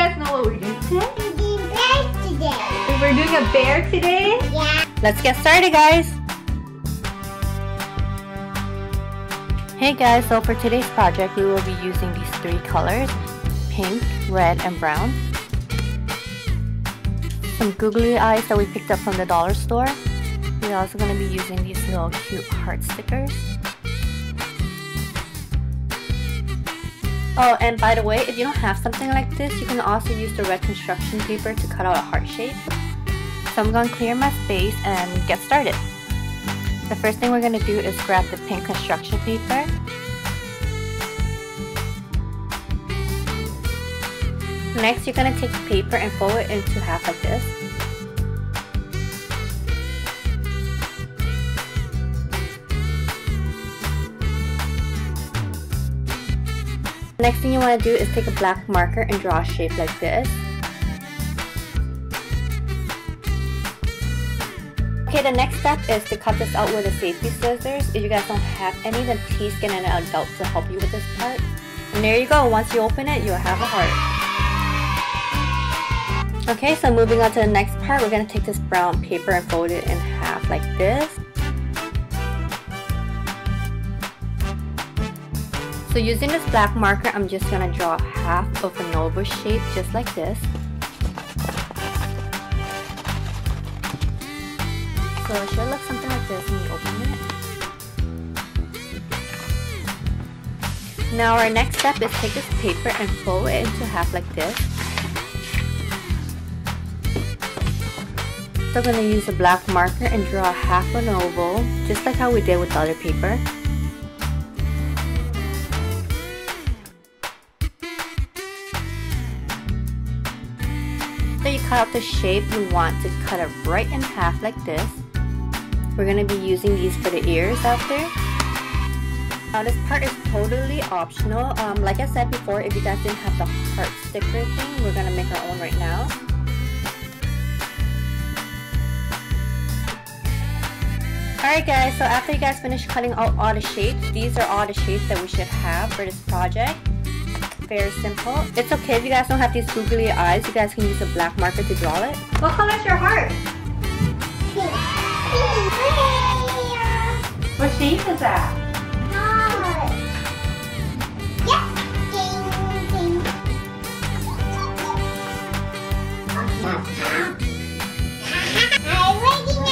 guys know what we're doing today? We're doing bears today. We're doing a bear today? Yeah. Let's get started, guys. Hey guys, so for today's project, we will be using these three colors: pink, red, and brown. Some googly eyes that we picked up from the dollar store. We're also going to be using these little cute heart stickers. Oh, and by the way, if you don't have something like this, you can also use the red construction paper to cut out a heart shape. So I'm going to clear my space and get started. The first thing we're going to do is grab the pink construction paper. Next, you're going to take the paper and fold it into half like this. Next thing you want to do is take a black marker and draw a shape like this. Okay, the next step is to cut this out with a safety scissors. If you guys don't have any, then please get an adult to help you with this part. And there you go, once you open it, you'll have a heart. Okay, so moving on to the next part, we're going to take this brown paper and fold it in half like this. So using this black marker, I'm just going to draw half of an oval shape just like this. So it should look something like this when you open it. Now our next step is take this paper and fold it into half like this. So I'm going to use a black marker and draw half an oval, just like how we did with the other paper. So you cut out the shape you want to cut it right in half like this. We're going to be using these for the ears out there. Now this part is totally optional. Like I said before, if you guys didn't have the heart sticker thing, we're going to make our own right now. Alright guys, so after you guys finish cutting out all the shapes, these are all the shapes that we should have for this project. Very simple. It's okay if you guys don't have these googly eyes, you guys can use a black marker to draw it. What color is your heart? Pink. What shape is that? Heart. Yes. Ding, ding. I'm ready now.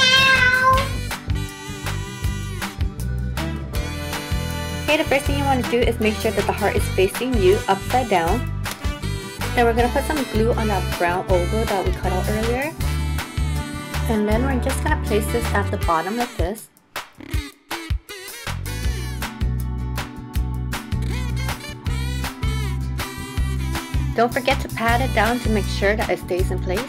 Okay, the first thing you want to do is make sure that the heart is facing you upside down. Then we're going to put some glue on that brown oval that we cut out earlier. And then we're just going to place this at the bottom like this. Don't forget to pat it down to make sure that it stays in place.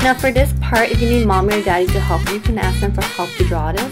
Now for this part, if you need mommy or daddy to help you, can ask them for help to draw this.